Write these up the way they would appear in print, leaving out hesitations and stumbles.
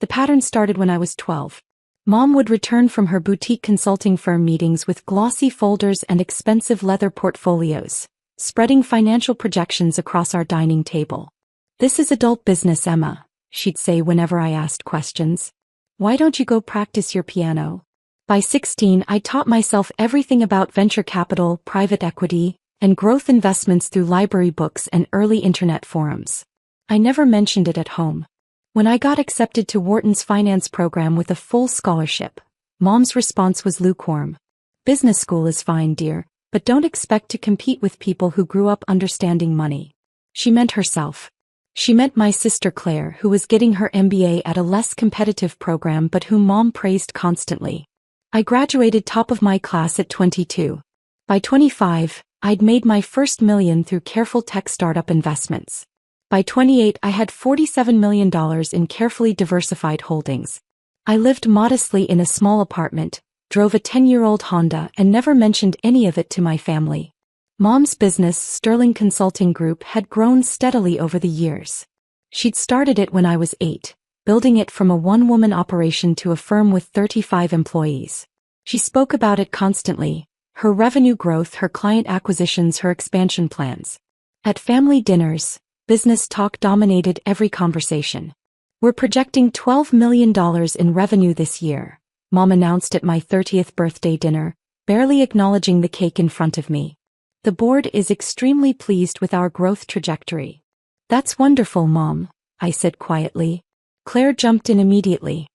The pattern started when I was 12. Mom would return from her boutique consulting firm meetings with glossy folders and expensive leather portfolios, spreading financial projections across our dining table. "This is adult business, Emma," she'd say whenever I asked questions. "Why don't you go practice your piano?" By 16, I taught myself everything about venture capital, private equity, and growth investments through library books and early internet forums. I never mentioned it at home. When I got accepted to Wharton's finance program with a full scholarship, Mom's response was lukewarm. "Business school is fine, dear, but don't expect to compete with people who grew up understanding money." She meant herself. She meant my sister Claire, who was getting her MBA at a less competitive program but whom Mom praised constantly. I graduated top of my class at 22. By 25, I'd made my first million through careful tech startup investments. By 28, I had $47 million in carefully diversified holdings. I lived modestly in a small apartment, drove a 10-year-old Honda, and never mentioned any of it to my family. Mom's business, Sterling Consulting Group, had grown steadily over the years. She'd started it when I was 8, building it from a one-woman operation to a firm with 35 employees. She spoke about it constantly: her revenue growth, her client acquisitions, her expansion plans. At family dinners, business talk dominated every conversation. "We're projecting $12 million in revenue this year," Mom announced at my 30th birthday dinner, barely acknowledging the cake in front of me. "The board is extremely pleased with our growth trajectory." "That's wonderful, Mom," I said quietly. Claire jumped in immediately.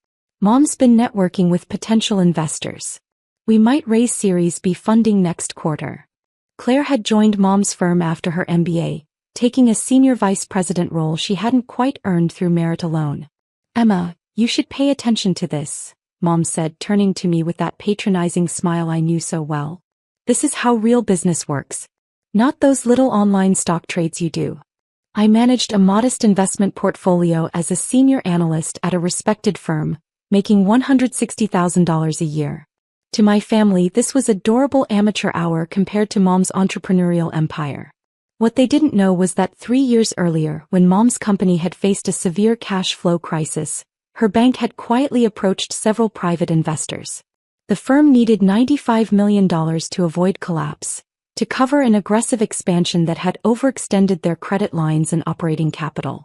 "Mom's been networking with potential investors. We might raise Series B funding next quarter." Claire had joined Mom's firm after her MBA, taking a senior vice president role she hadn't quite earned through merit alone. "Emma, you should pay attention to this," Mom said, turning to me with that patronizing smile I knew so well. "This is how real business works. Not those little online stock trades you do." I managed a modest investment portfolio as a senior analyst at a respected firm, making $160,000 a year. To my family, this was adorable amateur hour compared to Mom's entrepreneurial empire. What they didn't know was that 3 years earlier, when Mom's company had faced a severe cash flow crisis, her bank had quietly approached several private investors. The firm needed $95 million to avoid collapse, to cover an aggressive expansion that had overextended their credit lines and operating capital.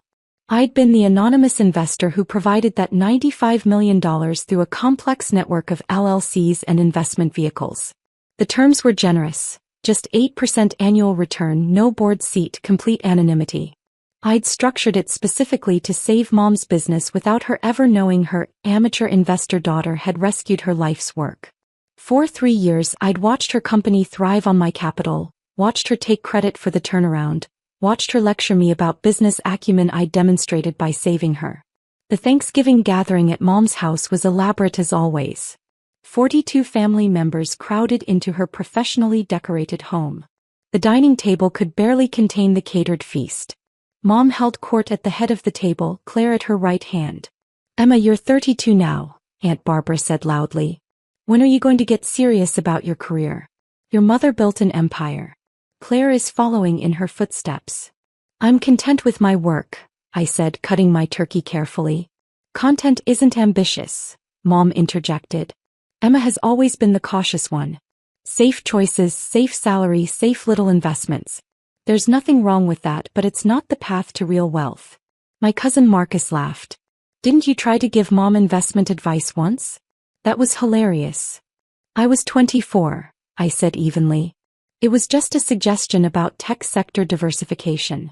I'd been the anonymous investor who provided that $95 million through a complex network of LLCs and investment vehicles. The terms were generous. Just 8% annual return, no board seat, complete anonymity. I'd structured it specifically to save Mom's business without her ever knowing her amateur investor daughter had rescued her life's work. For 3 years, I'd watched her company thrive on my capital, watched her take credit for the turnaround, watched her lecture me about business acumen I'd demonstrated by saving her. The Thanksgiving gathering at Mom's house was elaborate as always. 42 family members crowded into her professionally decorated home. The dining table could barely contain the catered feast. Mom held court at the head of the table, Claire at her right hand. "Emma, you're 32 now," Aunt Barbara said loudly. "When are you going to get serious about your career? Your mother built an empire. Claire is following in her footsteps." "I'm content with my work," I said, cutting my turkey carefully. "Content isn't ambitious," Mom interjected. "Emma has always been the cautious one. Safe choices, safe salary, safe little investments. There's nothing wrong with that, but it's not the path to real wealth." My cousin Marcus laughed. "Didn't you try to give Mom investment advice once?" That was hilarious. "I was 24, I said evenly. "It was just a suggestion about tech sector diversification."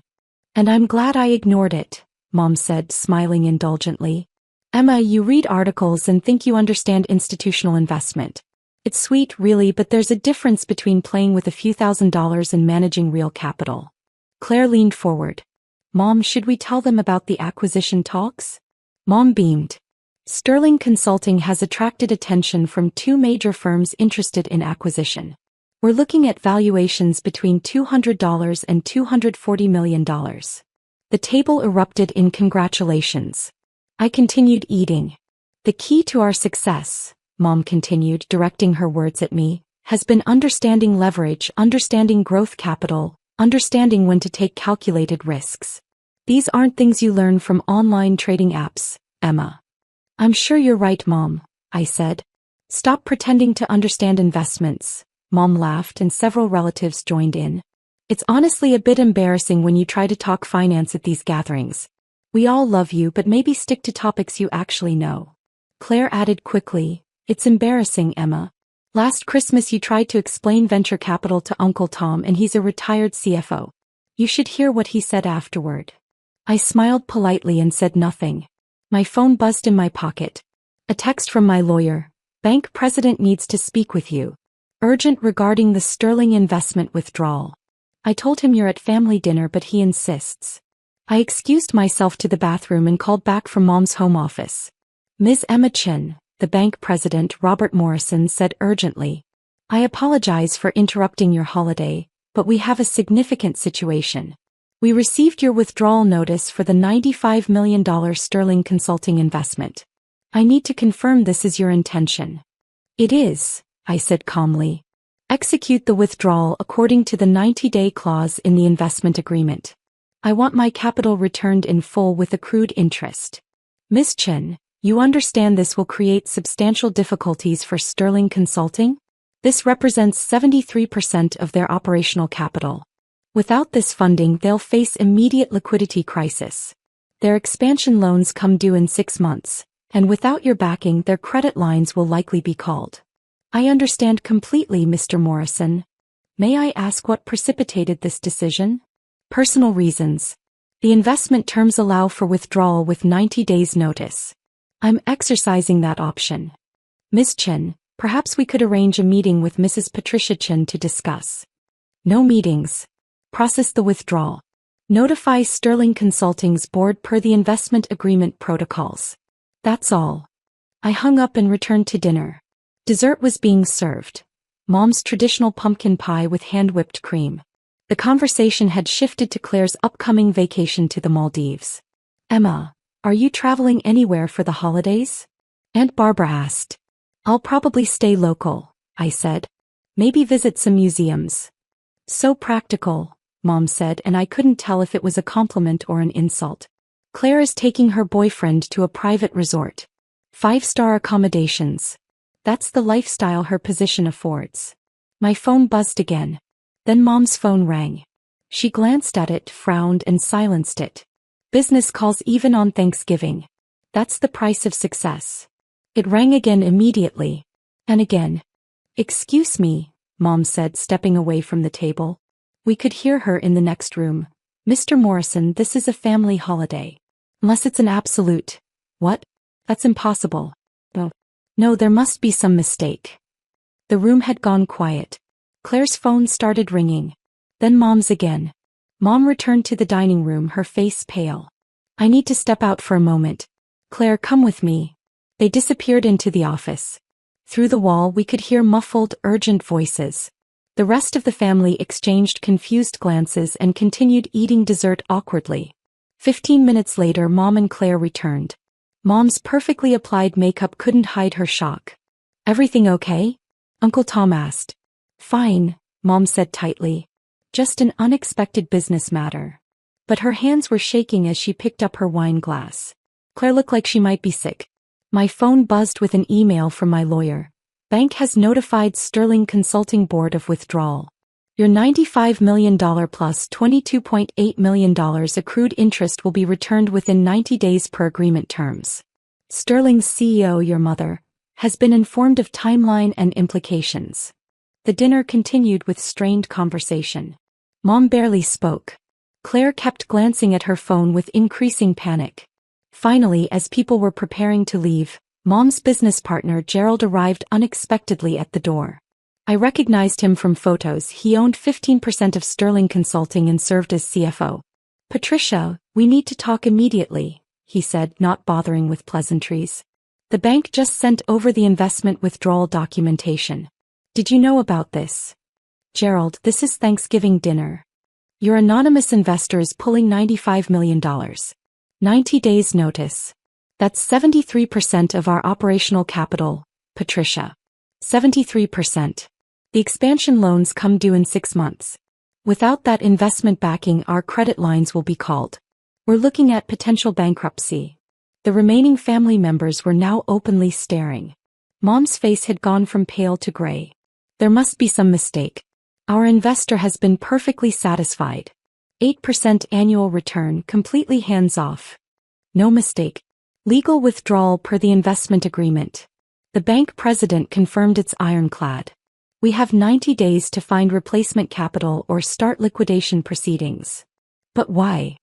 "And I'm glad I ignored it," Mom said, smiling indulgently. "Emma, you read articles and think you understand institutional investment. It's sweet, really, but there's a difference between playing with a few $1,000s and managing real capital." Claire leaned forward. "Mom, should we tell them about the acquisition talks?" Mom beamed. "Sterling Consulting has attracted attention from 2 major firms interested in acquisition. We're looking at valuations between $200 and $240 million. The table erupted in congratulations. I continued eating. "The key to our success," Mom continued, directing her words at me, "has been understanding leverage, understanding growth capital, understanding when to take calculated risks. These aren't things you learn from online trading apps, Emma. I'm sure you're right, Mom, I said. Stop pretending to understand investments. Mom laughed and several relatives joined in. It's honestly a bit embarrassing when you try to talk finance at these gatherings. We all love you, but maybe stick to topics you actually know. Claire added quickly, It's embarrassing, Emma. Last Christmas you tried to explain venture capital to Uncle Tom and he's a retired CFO. You should hear what he said afterward. I smiled politely and said nothing. My phone buzzed in my pocket. A text from my lawyer. Bank president needs to speak with you. Urgent regarding the Sterling investment withdrawal. I told him you're at family dinner, but he insists. I excused myself to the bathroom and called back from Mom's home office. Ms. Emma Chin, the bank president Robert Morrison said urgently. I apologize for interrupting your holiday, but we have a significant situation. We received your withdrawal notice for the $95 million Sterling consulting investment. I need to confirm this is your intention. It is, I said calmly. Execute the withdrawal according to the 90-day clause in the investment agreement. I want my capital returned in full with accrued interest. Ms. Chen, you understand this will create substantial difficulties for Sterling Consulting? This represents 73% of their operational capital. Without this funding, they'll face immediate liquidity crisis. Their expansion loans come due in 6 months, and without your backing, their credit lines will likely be called. I understand completely, Mr. Morrison. May I ask what precipitated this decision? Personal reasons. The investment terms allow for withdrawal with 90 days notice. I'm exercising that option. Ms. Chen, perhaps we could arrange a meeting with Mrs. Patricia Chen to discuss. No meetings. Process the withdrawal. Notify Sterling Consulting's board per the investment agreement protocols. That's all. I hung up and returned to dinner. Dessert was being served. Mom's traditional pumpkin pie with hand-whipped cream. The conversation had shifted to Claire's upcoming vacation to the Maldives. Emma, are you traveling anywhere for the holidays? Aunt Barbara asked. I'll probably stay local, I said. Maybe visit some museums. So practical, Mom said, and I couldn't tell if it was a compliment or an insult. Claire is taking her boyfriend to a private resort. 5-star accommodations. That's the lifestyle her position affords. My phone buzzed again. Then Mom's phone rang. She glanced at it, frowned, and silenced it. Business calls even on Thanksgiving. That's the price of success. It rang again immediately. And again. Excuse me, Mom said, stepping away from the table. We could hear her in the next room. Mr. Morrison, this is a family holiday. Unless it's an absolute. What? That's impossible. Oh. No, there must be some mistake. The room had gone quiet. Claire's phone started ringing. Then Mom's again. Mom returned to the dining room, her face pale. I need to step out for a moment. Claire, come with me. They disappeared into the office. Through the wall we could hear muffled, urgent voices. The rest of the family exchanged confused glances and continued eating dessert awkwardly. 15 minutes later, Mom and Claire returned. Mom's perfectly applied makeup couldn't hide her shock. Everything okay? Uncle Tom asked. Fine, Mom said tightly. Just an unexpected business matter. But her hands were shaking as she picked up her wine glass. Claire looked like she might be sick. My phone buzzed with an email from my lawyer. Bank has notified Sterling Consulting Board of withdrawal. Your $95 million plus $22.8 million accrued interest will be returned within 90 days per agreement terms. Sterling's CEO, your mother, has been informed of timeline and implications. The dinner continued with strained conversation. Mom barely spoke. Claire kept glancing at her phone with increasing panic. Finally, as people were preparing to leave, Mom's business partner Gerald arrived unexpectedly at the door. I recognized him from photos. He owned 15% of Sterling Consulting and served as CFO. Patricia, we need to talk immediately, he said, not bothering with pleasantries. The bank just sent over the investment withdrawal documentation. Did you know about this? Gerald, this is Thanksgiving dinner. Your anonymous investor is pulling $95 million. 90 days notice. That's 73% of our operational capital, Patricia. 73%. The expansion loans come due in 6 months. Without that investment backing, our credit lines will be called. We're looking at potential bankruptcy. The remaining family members were now openly staring. Mom's face had gone from pale to gray. There must be some mistake. Our investor has been perfectly satisfied. 8% annual return, completely hands-off. No mistake. Legal withdrawal per the investment agreement. The bank president confirmed it's ironclad. We have 90 days to find replacement capital or start liquidation proceedings. But why?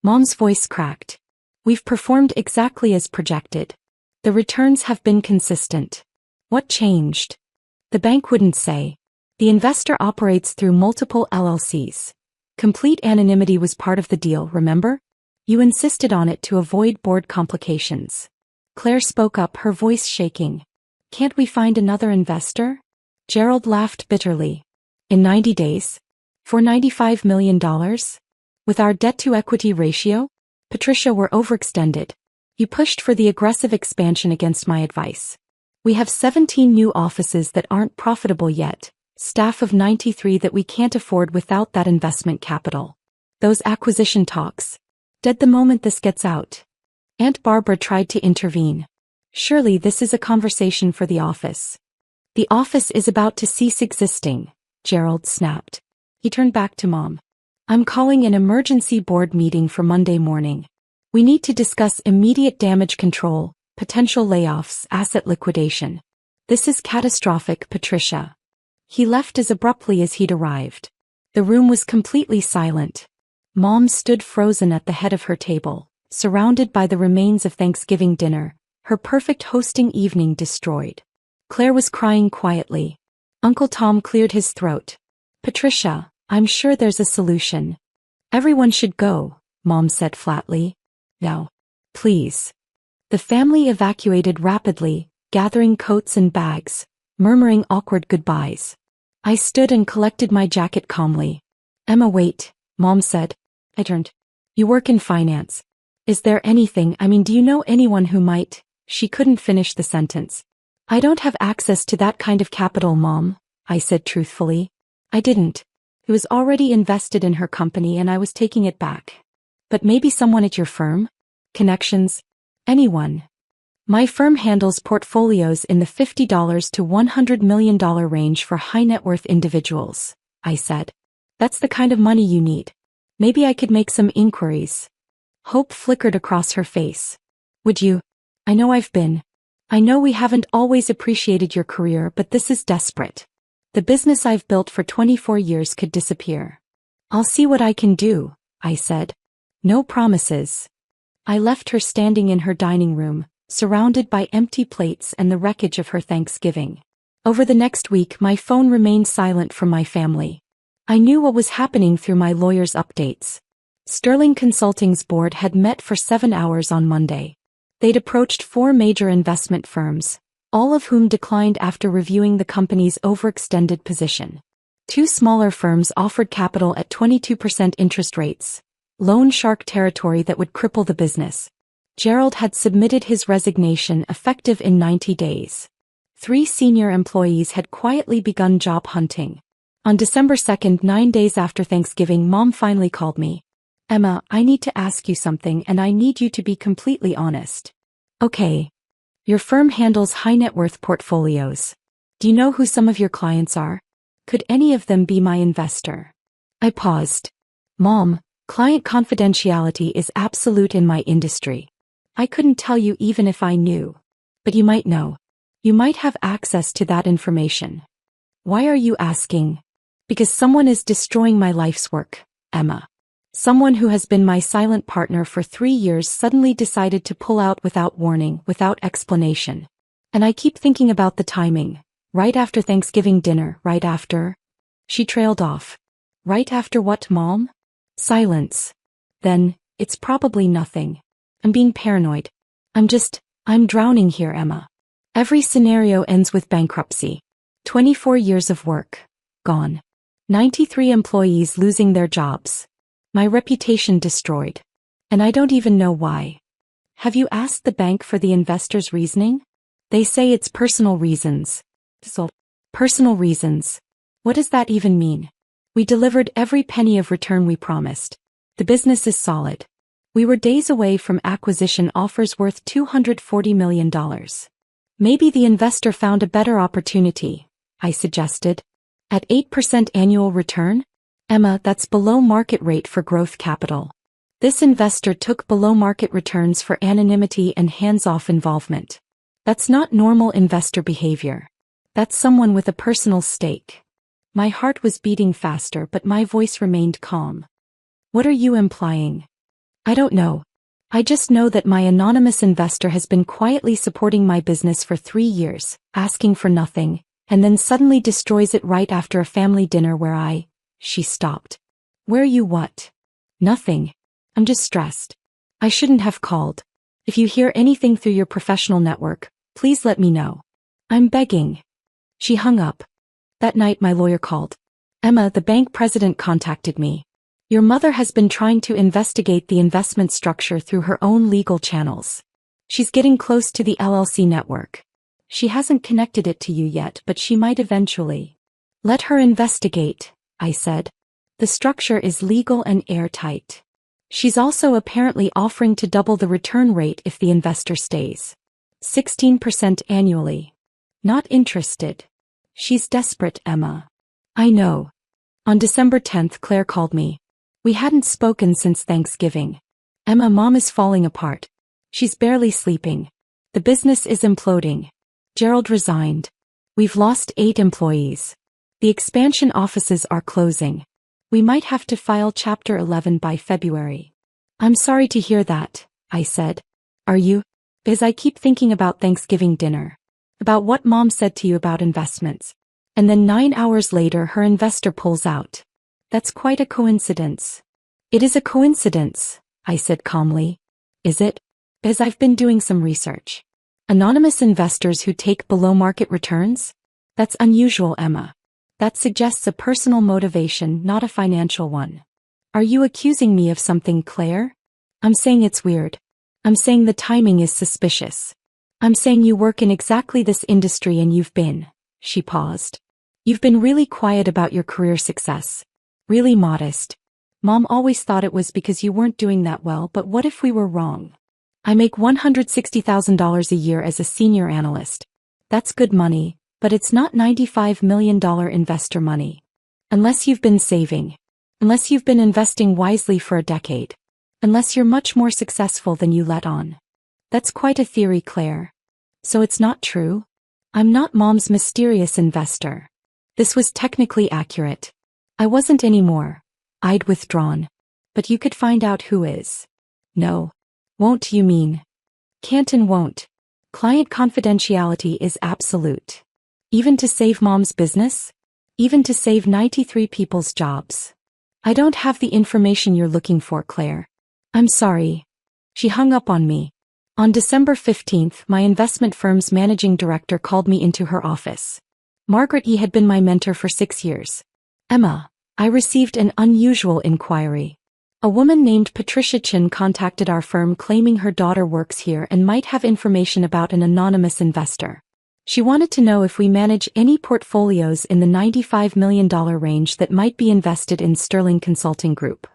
Mom's voice cracked. We've performed exactly as projected. The returns have been consistent. What changed? The bank wouldn't say. The investor operates through multiple LLCs. Complete anonymity was part of the deal, remember? You insisted on it to avoid board complications. Claire spoke up, her voice shaking. Can't we find another investor? Gerald laughed bitterly. In 90 days? For $95 million? With our debt-to-equity ratio? Patricia, we're overextended. You pushed for the aggressive expansion against my advice. We have 17 new offices that aren't profitable yet, staff of 93 that we can't afford without that investment capital. Those acquisition talks. Dead the moment this gets out. Aunt Barbara tried to intervene. Surely this is a conversation for the office. The office is about to cease existing, Gerald snapped. He turned back to Mom. I'm calling an emergency board meeting for Monday morning. We need to discuss immediate damage control, potential layoffs, asset liquidation. This is catastrophic, Patricia. He left as abruptly as he'd arrived. The room was completely silent. Mom stood frozen at the head of her table, surrounded by the remains of Thanksgiving dinner, her perfect hosting evening destroyed. Claire was crying quietly. Uncle Tom cleared his throat. Patricia, I'm sure there's a solution. Everyone should go, Mom said flatly. No. Please. The family evacuated rapidly, gathering coats and bags, murmuring awkward goodbyes. I stood and collected my jacket calmly. Emma, wait, Mom said. I turned. You work in finance. Is there anything, do you know anyone who might? She couldn't finish the sentence. I don't have access to that kind of capital, Mom, I said truthfully. I didn't. It was already invested in her company and I was taking it back. But maybe someone at your firm? Connections? Anyone? My firm handles portfolios in the $50 to $100 million range for high net worth individuals, I said. That's the kind of money you need. Maybe I could make some inquiries. Hope flickered across her face. Would you? I know we haven't always appreciated your career, but this is desperate. The business I've built for 24 years could disappear. I'll see what I can do, I said. No promises. I left her standing in her dining room, surrounded by empty plates and the wreckage of her Thanksgiving. Over the next week, my phone remained silent from my family. I knew what was happening through my lawyer's updates. Sterling Consulting's board had met for 7 hours on Monday. They'd approached 4 major investment firms, all of whom declined after reviewing the company's overextended position. 2 smaller firms offered capital at 22% interest rates, loan shark territory that would cripple the business. Gerald had submitted his resignation effective in 90 days. 3 senior employees had quietly begun job hunting. On December 2nd, 9 days after Thanksgiving, Mom finally called me. Emma, I need to ask you something and I need you to be completely honest. Okay. Your firm handles high net worth portfolios. Do you know who some of your clients are? Could any of them be my investor? I paused. Mom, client confidentiality is absolute in my industry. I couldn't tell you even if I knew. But you might know. You might have access to that information. Why are you asking? Because someone is destroying my life's work, Emma. Someone who has been my silent partner for 3 years suddenly decided to pull out without warning, without explanation. And I keep thinking about the timing. Right after Thanksgiving dinner, right after... She trailed off. Right after what, Mom? Silence. Then, it's probably nothing. I'm being paranoid. I'm drowning here, Emma. Every scenario ends with bankruptcy. 24 years of work. Gone. 93 employees losing their jobs. My reputation destroyed. And I don't even know why. Have you asked the bank for the investor's reasoning? They say it's personal reasons. So, personal reasons. What does that even mean? We delivered every penny of return we promised. The business is solid. We were days away from acquisition offers worth $240 million. Maybe the investor found a better opportunity, I suggested. At 8% annual return? Emma, that's below market rate for growth capital. This investor took below market returns for anonymity and hands-off involvement. That's not normal investor behavior. That's someone with a personal stake. My heart was beating faster, but my voice remained calm. What are you implying? I don't know. I just know that my anonymous investor has been quietly supporting my business for 3 years, asking for nothing, and then suddenly destroys it right after a family dinner where She stopped. Where you what? Nothing. I'm just stressed. I shouldn't have called. If you hear anything through your professional network, please let me know. I'm begging. She hung up. That night my lawyer called. Emma, the bank president contacted me. Your mother has been trying to investigate the investment structure through her own legal channels. She's getting close to the LLC network. She hasn't connected it to you yet, but she might eventually. Let her investigate, I said. The structure is legal and airtight. She's also apparently offering to double the return rate if the investor stays. 16% annually. Not interested. She's desperate, Emma. I know. On December 10th, Claire called me. We hadn't spoken since Thanksgiving. Emma, Mom is falling apart. She's barely sleeping. The business is imploding. Gerald resigned. We've lost 8 employees. The expansion offices are closing. We might have to file Chapter 11 by February. I'm sorry to hear that, I said. Are you? Because I keep thinking about Thanksgiving dinner. About what Mom said to you about investments. And then 9 hours later her investor pulls out. That's quite a coincidence. It is a coincidence, I said calmly. Is it? Because I've been doing some research. Anonymous investors who take below market returns? That's unusual, Emma. That suggests a personal motivation, not a financial one. Are you accusing me of something, Claire? I'm saying it's weird. I'm saying the timing is suspicious. I'm saying you work in exactly this industry and you've been. She paused. You've been really quiet about your career success. Really modest. Mom always thought it was because you weren't doing that well, but what if we were wrong? I make $160,000 a year as a senior analyst. That's good money. But it's not $95 million investor money. Unless you've been saving. Unless you've been investing wisely for a decade. Unless you're much more successful than you let on. That's quite a theory, Claire. So it's not true? I'm not Mom's mysterious investor. This was technically accurate. I wasn't anymore. I'd withdrawn. But you could find out who is. No. Won't, you mean? Can't and won't. Client confidentiality is absolute. Even to save Mom's business? Even to save 93 people's jobs. I don't have the information you're looking for, Claire. I'm sorry. She hung up on me. On December 15th, my investment firm's managing director called me into her office. Margaret E. had been my mentor for 6 years. Emma, I received an unusual inquiry. A woman named Patricia Chin contacted our firm claiming her daughter works here and might have information about an anonymous investor. She wanted to know if we manage any portfolios in the $95 million range that might be invested in Sterling Consulting Group.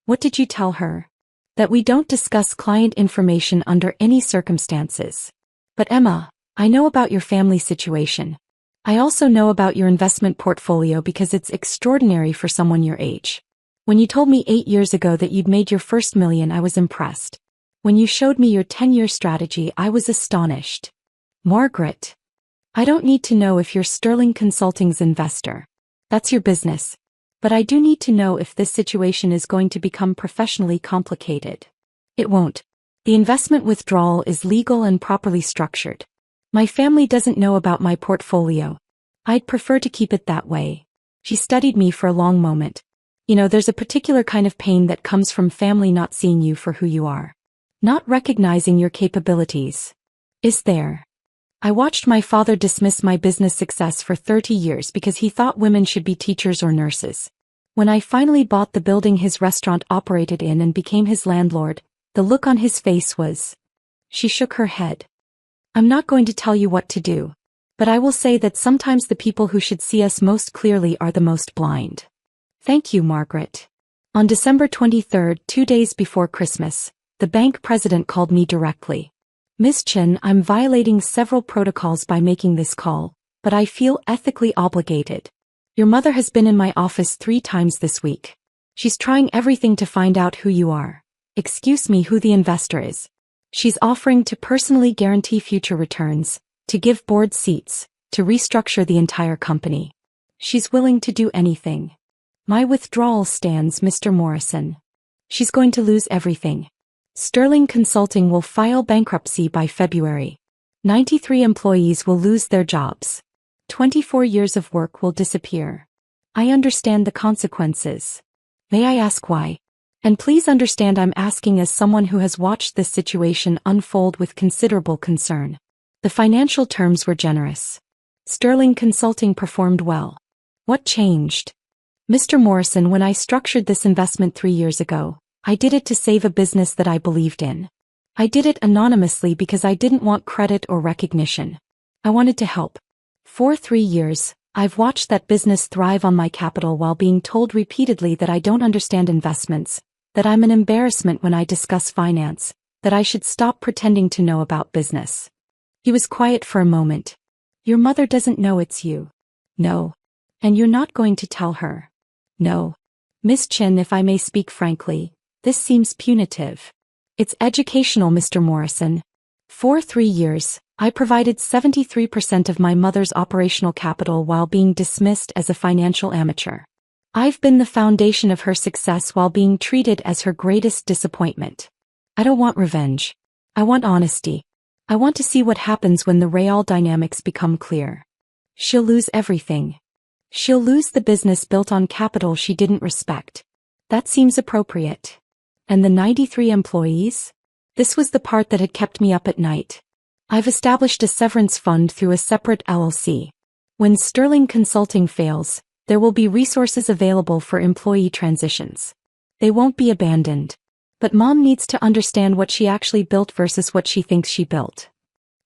What did you tell her? That we don't discuss client information under any circumstances. But Emma, I know about your family situation. I also know about your investment portfolio because it's extraordinary for someone your age. When you told me 8 years ago that you'd made your first $1 million, I was impressed. When you showed me your 10-year strategy, I was astonished. Margaret. I don't need to know if you're Sterling Consulting's investor. That's your business. But I do need to know if this situation is going to become professionally complicated. It won't. The investment withdrawal is legal and properly structured. My family doesn't know about my portfolio. I'd prefer to keep it that way. She studied me for a long moment. You know, there's a particular kind of pain that comes from family not seeing you for who you are. Not recognizing your capabilities. Is there? I watched my father dismiss my business success for 30 years because he thought women should be teachers or nurses. When I finally bought the building his restaurant operated in and became his landlord, the look on his face was... She shook her head. I'm not going to tell you what to do. But I will say that sometimes the people who should see us most clearly are the most blind. Thank you, Margaret. On December 23rd, 2 days before Christmas, The bank president called me directly. Ms. Chen, I'm violating several protocols by making this call, but I feel ethically obligated. Your mother has been in my office 3 times this week. She's trying everything to find out who you are. Excuse me, who the investor is. She's offering to personally guarantee future returns, to give board seats, to restructure the entire company. She's willing to do anything. My withdrawal stands, Mr. Morrison. She's going to lose everything. Sterling Consulting will file bankruptcy by February. 93 employees will lose their jobs. 24 years of work will disappear. I understand the consequences. May I ask why? And please understand, I'm asking as someone who has watched this situation unfold with considerable concern. The financial terms were generous. Sterling Consulting performed well. What changed? Mr. Morrison, when I structured this investment 3 years ago, I did it to save a business that I believed in. I did it anonymously because I didn't want credit or recognition. I wanted to help. For 3 years, I've watched that business thrive on my capital while being told repeatedly that I don't understand investments, that I'm an embarrassment when I discuss finance, that I should stop pretending to know about business. He was quiet for a moment. Your mother doesn't know it's you. No. And you're not going to tell her. No. Miss Chen, if I may speak frankly, this seems punitive. It's educational, Mr. Morrison. For 3 years, I provided 73% of my mother's operational capital while being dismissed as a financial amateur. I've been the foundation of her success while being treated as her greatest disappointment. I don't want revenge. I want honesty. I want to see what happens when the real dynamics become clear. She'll lose everything. She'll lose the business built on capital she didn't respect. That seems appropriate. And the 93 employees? This was the part that had kept me up at night. I've established a severance fund through a separate LLC. When Sterling Consulting fails, there will be resources available for employee transitions. They won't be abandoned. But Mom needs to understand what she actually built versus what she thinks she built.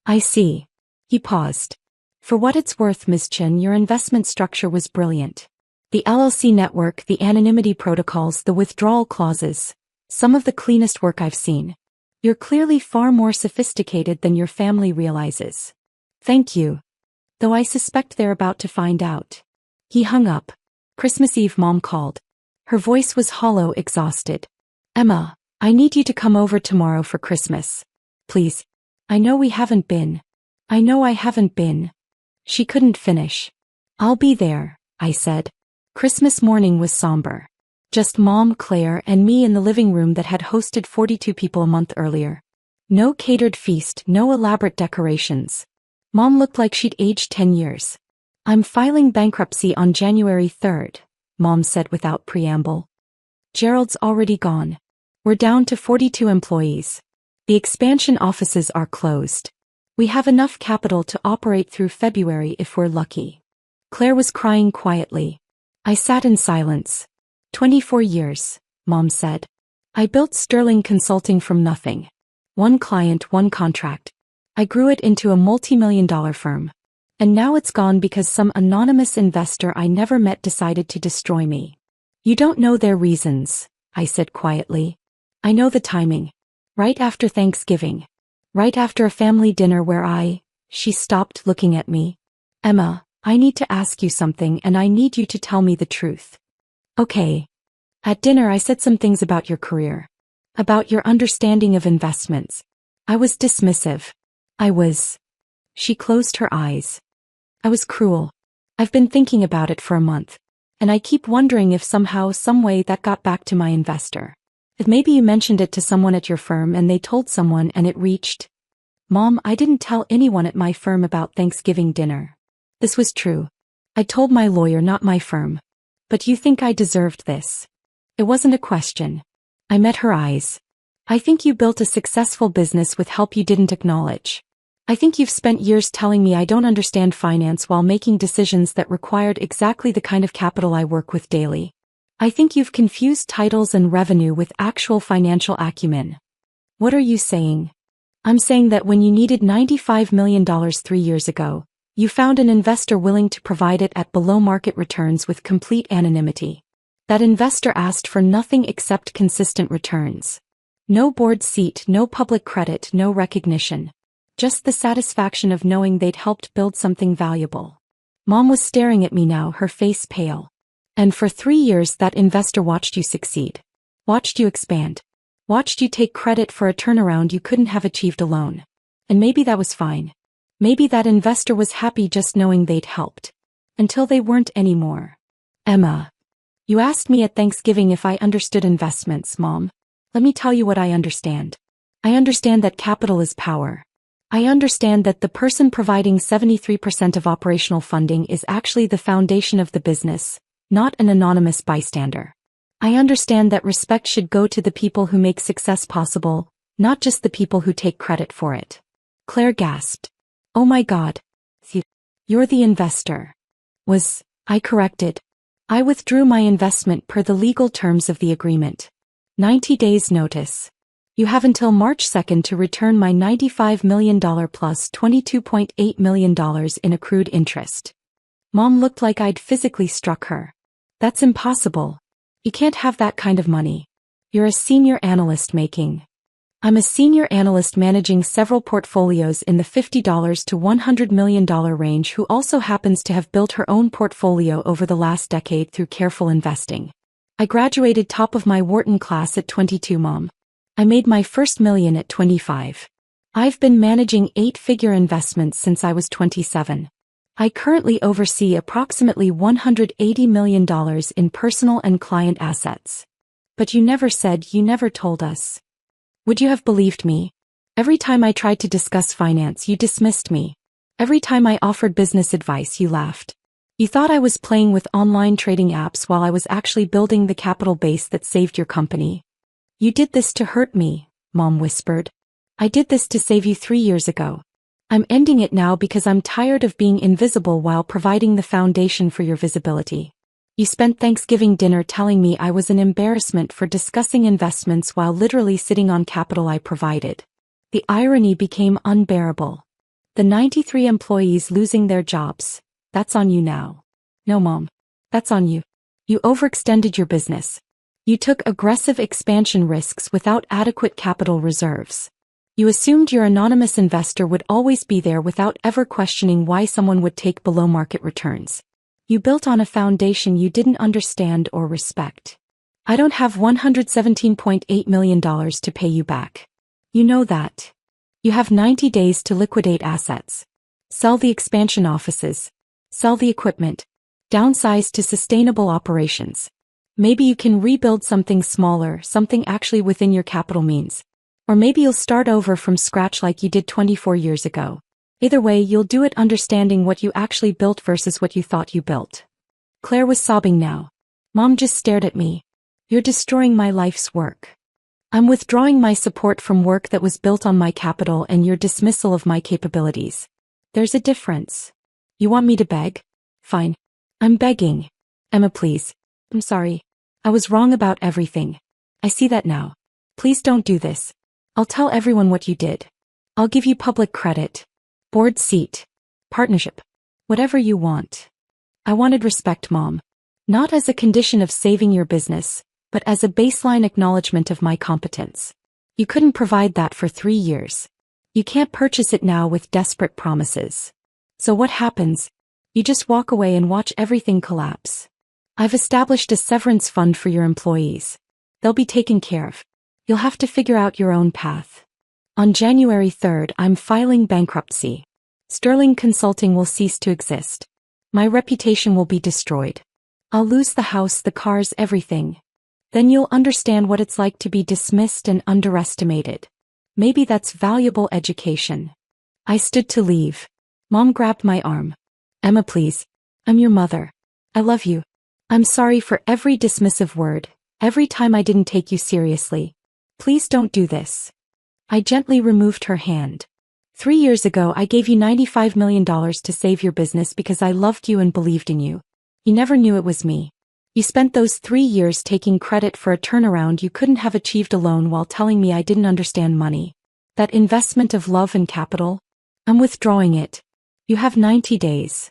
I see. He paused. For what it's worth, Ms. Chen, your investment structure was brilliant. The LLC network, the anonymity protocols, the withdrawal clauses. Some of the cleanest work I've seen. You're clearly far more sophisticated than your family realizes. Thank you. Though I suspect they're about to find out. He hung up. Christmas Eve, Mom called. Her voice was hollow, exhausted. Emma, I need you to come over tomorrow for Christmas. Please. I know we haven't been. I know I haven't been. She couldn't finish. I'll be there, I said. Christmas morning was somber. Just Mom, Claire, and me in the living room that had hosted 42 people a month earlier. No catered feast, no elaborate decorations. Mom looked like she'd aged 10 years. I'm filing bankruptcy on January 3rd, Mom said without preamble. Gerald's already gone. We're down to 42 employees. The expansion offices are closed. We have enough capital to operate through February if we're lucky. Claire was crying quietly. I sat in silence. 24 years, Mom said. I built Sterling Consulting from nothing. 1 client, 1 contract. I grew it into a multi-million-dollar firm. And now it's gone because some anonymous investor I never met decided to destroy me. You don't know their reasons, I said quietly. I know the timing. Right after Thanksgiving. Right after a family dinner where she stopped looking at me. Emma, I need to ask you something and I need you to tell me the truth. Okay. At dinner I said some things about your career. About your understanding of investments. I was dismissive. She closed her eyes. I was cruel. I've been thinking about it for a month. And I keep wondering if somehow, some way that got back to my investor. If maybe you mentioned it to someone at your firm and they told someone and it reached. Mom, I didn't tell anyone at my firm about Thanksgiving dinner. This was true. I told my lawyer, not my firm. But you think I deserved this? It wasn't a question. I met her eyes. I think you built a successful business with help you didn't acknowledge. I think you've spent years telling me I don't understand finance while making decisions that required exactly the kind of capital I work with daily. I think you've confused titles and revenue with actual financial acumen. What are you saying? I'm saying that when you needed $95 million 3 years ago, you found an investor willing to provide it at below-market returns with complete anonymity. That investor asked for nothing except consistent returns. No board seat, no public credit, no recognition. Just the satisfaction of knowing they'd helped build something valuable. Mom was staring at me now, her face pale. And for 3 years that investor watched you succeed. Watched you expand. Watched you take credit for a turnaround you couldn't have achieved alone. And maybe that was fine. Maybe that investor was happy just knowing they'd helped. Until they weren't anymore. Emma. You asked me at Thanksgiving if I understood investments, Mom. Let me tell you what I understand. I understand that capital is power. I understand that the person providing 73% of operational funding is actually the foundation of the business, not an anonymous bystander. I understand that respect should go to the people who make success possible, not just the people who take credit for it. Claire gasped. Oh my God. You're the investor. I corrected. I withdrew my investment per the legal terms of the agreement. 90 days notice. You have until March 2nd to return my $95 million plus $22.8 million in accrued interest. Mom looked like I'd physically struck her. That's impossible. You can't have that kind of money. You're a senior analyst making. I'm a senior analyst managing several portfolios in the $50 to $100 million range who also happens to have built her own portfolio over the last decade through careful investing. I graduated top of my Wharton class at 22, Mom. I made my first million at 25. I've been managing 8-figure investments since I was 27. I currently oversee approximately $180 million in personal and client assets. But you never told us. Would you have believed me? Every time I tried to discuss finance, you dismissed me. Every time I offered business advice, you laughed. You thought I was playing with online trading apps while I was actually building the capital base that saved your company. You did this to hurt me, Mom whispered. I did this to save you 3 years ago. I'm ending it now because I'm tired of being invisible while providing the foundation for your visibility. You spent Thanksgiving dinner telling me I was an embarrassment for discussing investments while literally sitting on capital I provided. The irony became unbearable. The 93 employees losing their jobs, that's on you now. No, Mom. That's on you. You overextended your business. You took aggressive expansion risks without adequate capital reserves. You assumed your anonymous investor would always be there without ever questioning why someone would take below-market returns. You built on a foundation you didn't understand or respect. I don't have $117.8 million to pay you back. You know that. You have 90 days to liquidate assets. Sell the expansion offices. Sell the equipment. Downsize to sustainable operations. Maybe you can rebuild something smaller, something actually within your capital means. Or maybe you'll start over from scratch like you did 24 years ago. Either way, you'll do it understanding what you actually built versus what you thought you built. Claire was sobbing now. Mom just stared at me. You're destroying my life's work. I'm withdrawing my support from work that was built on my capital and your dismissal of my capabilities. There's a difference. You want me to beg? Fine. I'm begging. Emma, please. I'm sorry. I was wrong about everything. I see that now. Please don't do this. I'll tell everyone what you did. I'll give you public credit. Board seat. Partnership. Whatever you want. I wanted respect, Mom. Not as a condition of saving your business, but as a baseline acknowledgement of my competence. You couldn't provide that for 3 years. You can't purchase it now with desperate promises. So what happens? You just walk away and watch everything collapse. I've established a severance fund for your employees. They'll be taken care of. You'll have to figure out your own path. On January 3rd, I'm filing bankruptcy. Sterling Consulting will cease to exist. My reputation will be destroyed. I'll lose the house, the cars, everything. Then you'll understand what it's like to be dismissed and underestimated. Maybe that's valuable education. I stood to leave. Mom grabbed my arm. Emma, please. I'm your mother. I love you. I'm sorry for every dismissive word, every time I didn't take you seriously. Please don't do this. I gently removed her hand. 3 years ago I gave you $95 million to save your business because I loved you and believed in you. You never knew it was me. You spent those 3 years taking credit for a turnaround you couldn't have achieved alone while telling me I didn't understand money. That investment of love and capital? I'm withdrawing it. You have 90 days.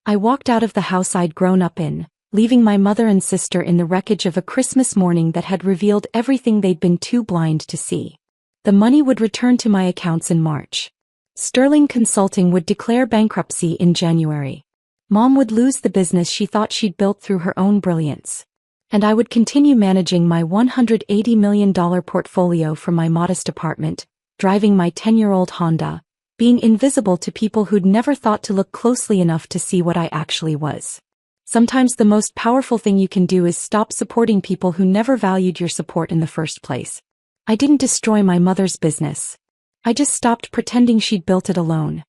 I walked out of the house I'd grown up in, leaving my mother and sister in the wreckage of a Christmas morning that had revealed everything they'd been too blind to see. The money would return to my accounts in March. Sterling Consulting would declare bankruptcy in January. Mom would lose the business she thought she'd built through her own brilliance. And I would continue managing my $180 million portfolio from my modest apartment, driving my 10-year-old Honda, being invisible to people who'd never thought to look closely enough to see what I actually was. Sometimes the most powerful thing you can do is stop supporting people who never valued your support in the first place. I didn't destroy my mother's business. I just stopped pretending she'd built it alone.